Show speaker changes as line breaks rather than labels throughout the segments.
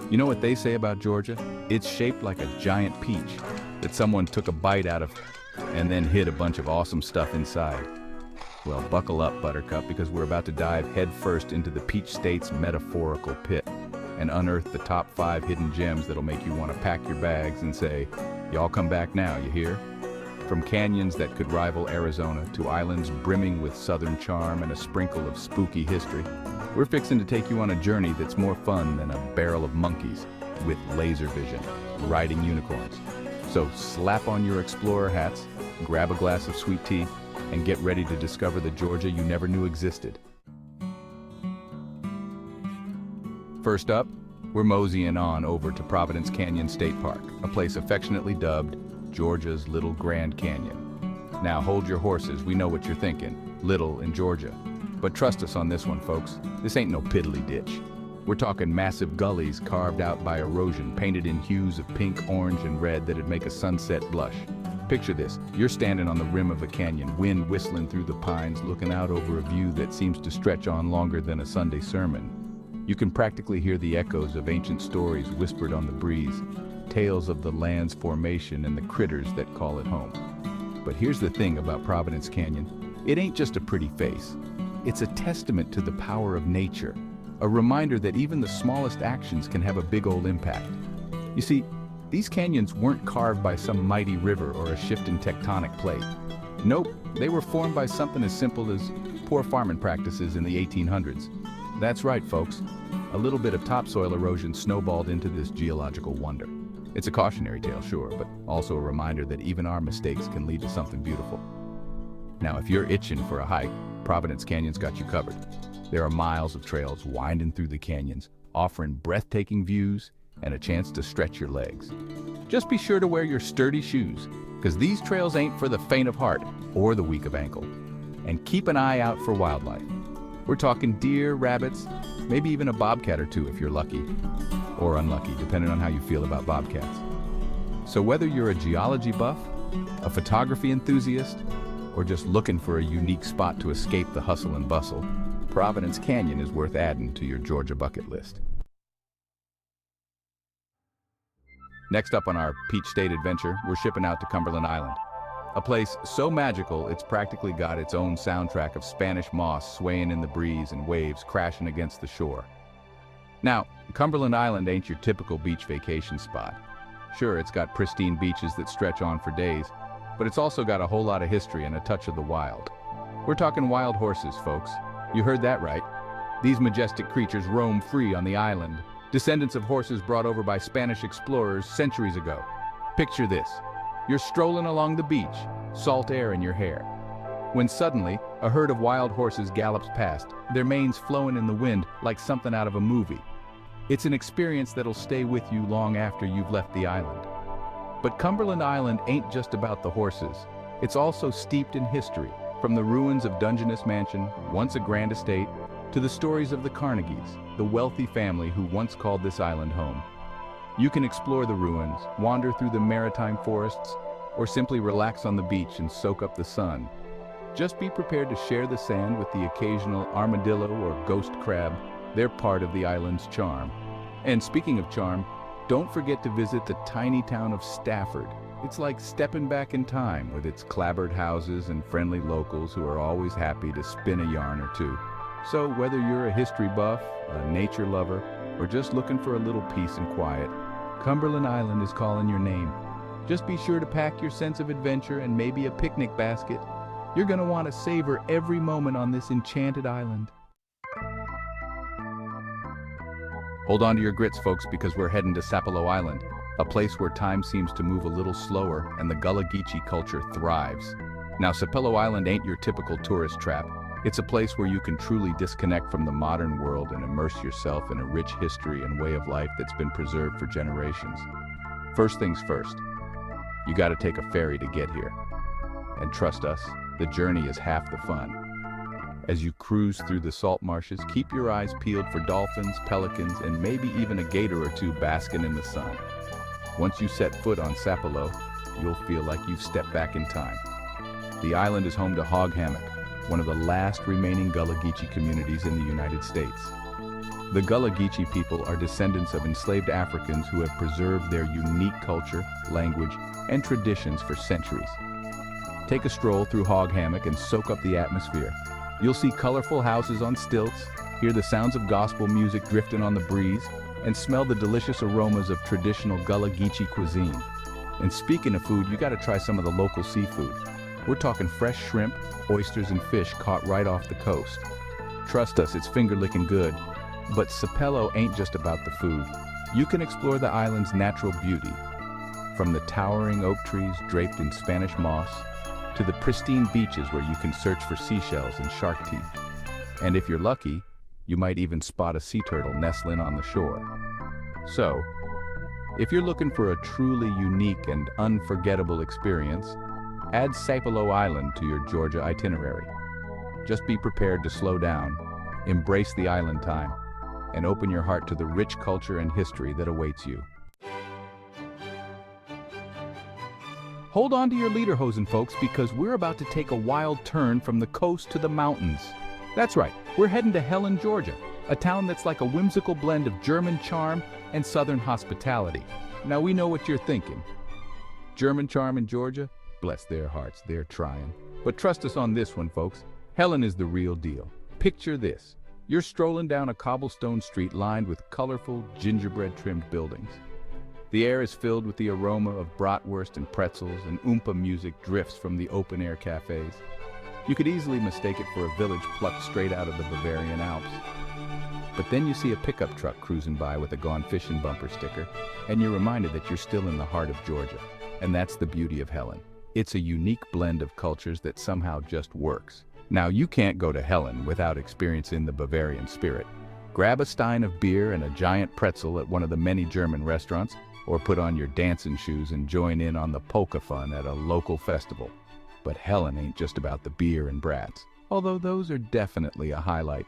You know what they say about Georgia? It's shaped like a giant peach that someone took a bite out of and then hid a bunch of awesome stuff inside. Well, buckle up, Buttercup, because we're about to dive headfirst into the Peach State's metaphorical pit and unearth the top 5 hidden gems that'll make you want to pack your bags and say, "Y'all come back now, you hear?" From canyons that could rival Arizona to islands brimming with southern charm and a sprinkle of spooky history, we're fixing to take you on a journey that's more fun than a barrel of monkeys with laser vision, riding unicorns. So slap on your explorer hats, grab a glass of sweet tea, and get ready to discover the Georgia you never knew existed. First up, we're moseying on over to Providence Canyon State Park, a place affectionately dubbed Georgia's Little Grand Canyon. Now hold your horses, we know what you're thinking, little in Georgia. But trust us on this one, folks, this ain't no piddly ditch. We're talking massive gullies carved out by erosion, painted in hues of pink, orange, and red that'd make a sunset blush. Picture this, you're standing on the rim of a canyon, wind whistling through the pines, looking out over a view that seems to stretch on longer than a Sunday sermon. You can practically hear the echoes of ancient stories whispered on the breeze, tales of the land's formation and the critters that call it home. But here's the thing about Providence Canyon, it ain't just a pretty face. It's a testament to the power of nature, a reminder that even the smallest actions can have a big old impact. You see, these canyons weren't carved by some mighty river or a shift in tectonic plate. Nope, they were formed by something as simple as poor farming practices in the 1800s. That's right, folks. A little bit of topsoil erosion snowballed into this geological wonder. It's a cautionary tale, sure, but also a reminder that even our mistakes can lead to something beautiful. Now, if you're itching for a hike, Providence Canyon's got you covered. There are miles of trails winding through the canyons, offering breathtaking views and a chance to stretch your legs. Just be sure to wear your sturdy shoes, because these trails ain't for the faint of heart or the weak of ankle. And keep an eye out for wildlife. We're talking deer, rabbits, maybe even a bobcat or two if you're lucky, or unlucky, depending on how you feel about bobcats. So whether you're a geology buff, a photography enthusiast, or just looking for a unique spot to escape the hustle and bustle, Providence Canyon is worth adding to your Georgia bucket list. Next up on our Peach State adventure, we're shipping out to Cumberland Island. A place so magical, it's practically got its own soundtrack of Spanish moss swaying in the breeze and waves crashing against the shore. Now, Cumberland Island ain't your typical beach vacation spot. Sure, it's got pristine beaches that stretch on for days, but it's also got a whole lot of history and a touch of the wild. We're talking wild horses, folks. You heard that right. These majestic creatures roam free on the island, descendants of horses brought over by Spanish explorers centuries ago. Picture this. You're strolling along the beach, salt air in your hair, when suddenly a herd of wild horses gallops past, their manes flowing in the wind like something out of a movie. It's an experience that'll stay with you long after you've left the island. But Cumberland Island ain't just about the horses. It's also steeped in history, from the ruins of Dungeness Mansion, once a grand estate, to the stories of the Carnegies, the wealthy family who once called this island home. You can explore the ruins, wander through the maritime forests, or simply relax on the beach and soak up the sun. Just be prepared to share the sand with the occasional armadillo or ghost crab. They're part of the island's charm. And speaking of charm, don't forget to visit the tiny town of Stafford. It's like stepping back in time with its clapboard houses and friendly locals who are always happy to spin a yarn or two. So whether you're a history buff, a nature lover, or just looking for a little peace and quiet, Cumberland Island is calling your name. Just be sure to pack your sense of adventure and maybe a picnic basket. You're going to want to savor every moment on this enchanted island. Hold on to your grits, folks, because we're heading to Sapelo Island, a place where time seems to move a little slower and the Gullah Geechee culture thrives. Now, Sapelo Island ain't your typical tourist trap. It's a place where you can truly disconnect from the modern world and immerse yourself in a rich history and way of life that's been preserved for generations. First things first, you got to take a ferry to get here. And trust us, the journey is half the fun. As you cruise through the salt marshes, keep your eyes peeled for dolphins, pelicans, and maybe even a gator or two basking in the sun. Once you set foot on Sapelo, you'll feel like you've stepped back in time. The island is home to Hog Hammock, one of the last remaining Gullah Geechee communities in the United States. The Gullah Geechee people are descendants of enslaved Africans who have preserved their unique culture, language, and traditions for centuries. Take a stroll through Hog Hammock and soak up the atmosphere. You'll see colorful houses on stilts, hear the sounds of gospel music drifting on the breeze, and smell the delicious aromas of traditional Gullah Geechee cuisine. And speaking of food, you gotta try some of the local seafood. We're talking fresh shrimp, oysters, and fish caught right off the coast. Trust us, it's finger-licking good. But Sapelo ain't just about the food. You can explore the island's natural beauty, from the towering oak trees draped in Spanish moss, to the pristine beaches where you can search for seashells and shark teeth. And if you're lucky, you might even spot a sea turtle nestling on the shore. So, if you're looking for a truly unique and unforgettable experience, add Sapelo Island to your Georgia itinerary. Just be prepared to slow down, embrace the island time, and open your heart to the rich culture and history that awaits you. Hold on to your lederhosen, folks, because we're about to take a wild turn from the coast to the mountains. That's right, we're heading to Helen, Georgia, a town that's like a whimsical blend of German charm and Southern hospitality. Now we know what you're thinking. German charm in Georgia? Bless their hearts, they're trying. But trust us on this one, folks. Helen is the real deal. Picture this. You're strolling down a cobblestone street lined with colorful, gingerbread-trimmed buildings. The air is filled with the aroma of bratwurst and pretzels, and oompa music drifts from the open-air cafes. You could easily mistake it for a village plucked straight out of the Bavarian Alps. But then you see a pickup truck cruising by with a Gone Fishing bumper sticker, and you're reminded that you're still in the heart of Georgia. And that's the beauty of Helen. It's a unique blend of cultures that somehow just works. Now, you can't go to Helen without experiencing the Bavarian spirit. Grab a stein of beer and a giant pretzel at one of the many German restaurants, or put on your dancing shoes and join in on the polka fun at a local festival. But Helen ain't just about the beer and brats, although those are definitely a highlight.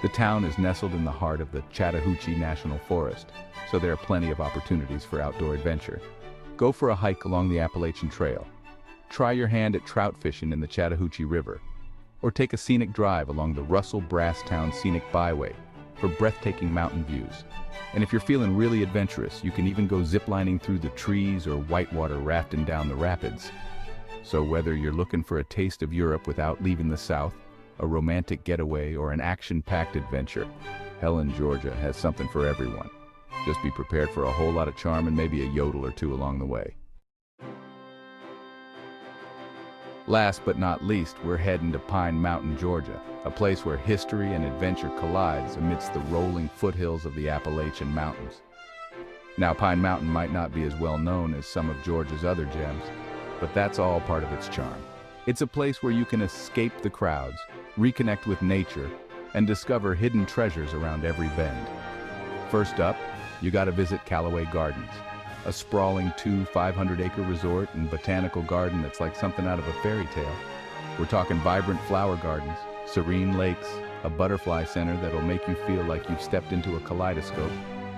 The town is nestled in the heart of the Chattahoochee National Forest, so there are plenty of opportunities for outdoor adventure. Go for a hike along the Appalachian Trail. Try your hand at trout fishing in the Chattahoochee River, or take a scenic drive along the Russell-Brasstown Scenic Byway for breathtaking mountain views. And if you're feeling really adventurous, you can even go ziplining through the trees or whitewater rafting down the rapids. So whether you're looking for a taste of Europe without leaving the South, a romantic getaway, or an action-packed adventure, Helen, Georgia has something for everyone. Just be prepared for a whole lot of charm and maybe a yodel or two along the way. Last but not least, we're heading to Pine Mountain, Georgia, a place where history and adventure collides amidst the rolling foothills of the Appalachian Mountains. Now, Pine Mountain might not be as well known as some of Georgia's other gems, but that's all part of its charm. It's a place where you can escape the crowds, reconnect with nature, and discover hidden treasures around every bend. First up, you gotta visit Callaway Gardens, a sprawling 500-acre resort and botanical garden that's like something out of a fairy tale. We're talking vibrant flower gardens, serene lakes, a butterfly center that'll make you feel like you've stepped into a kaleidoscope,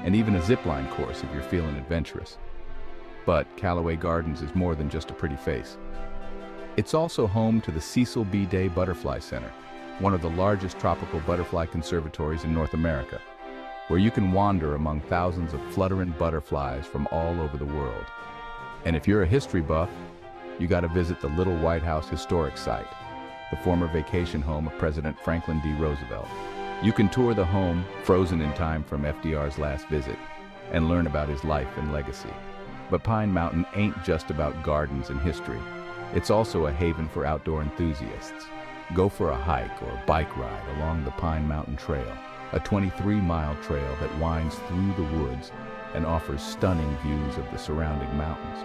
and even a zipline course if you're feeling adventurous. But Callaway Gardens is more than just a pretty face. It's also home to the Cecil B. Day Butterfly Center, one of the largest tropical butterfly conservatories in North America, where you can wander among thousands of fluttering butterflies from all over the world. And if you're a history buff, you gotta visit the Little White House Historic Site, the former vacation home of President Franklin D. Roosevelt. You can tour the home, frozen in time from FDR's last visit, and learn about his life and legacy. But Pine Mountain ain't just about gardens and history. It's also a haven for outdoor enthusiasts. Go for a hike or a bike ride along the Pine Mountain Trail, a 23-mile trail that winds through the woods and offers stunning views of the surrounding mountains.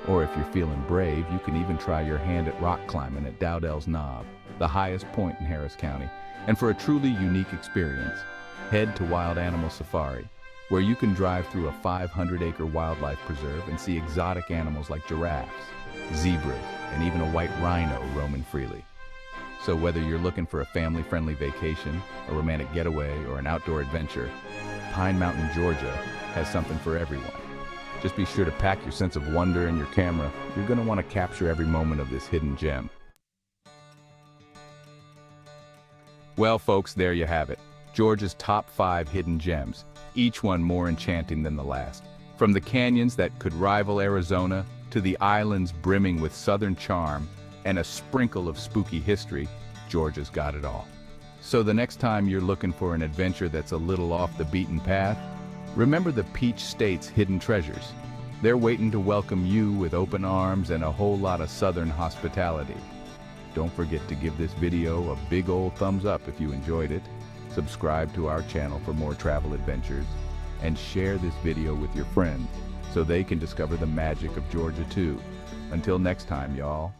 Or if you're feeling brave, you can even try your hand at rock climbing at Dowdell's Knob, the highest point in Harris County. And for a truly unique experience, head to Wild Animal Safari, where you can drive through a 500-acre wildlife preserve and see exotic animals like giraffes, zebras, and even a white rhino roaming freely. So whether you're looking for a family-friendly vacation, a romantic getaway, or an outdoor adventure, Pine Mountain, Georgia has something for everyone. Just be sure to pack your sense of wonder in your camera. You're going to want to capture every moment of this hidden gem. Well, folks, there you have it. Georgia's top 5 hidden gems, each one more enchanting than the last. From the canyons that could rival Arizona to the islands brimming with southern charm and a sprinkle of spooky history, Georgia's got it all. So the next time you're looking for an adventure that's a little off the beaten path, remember the Peach State's hidden treasures. They're waiting to welcome you with open arms and a whole lot of southern hospitality. Don't forget to give this video a big old thumbs up if you enjoyed it, subscribe to our channel for more travel adventures, and share this video with your friends so they can discover the magic of Georgia too. Until next time, y'all.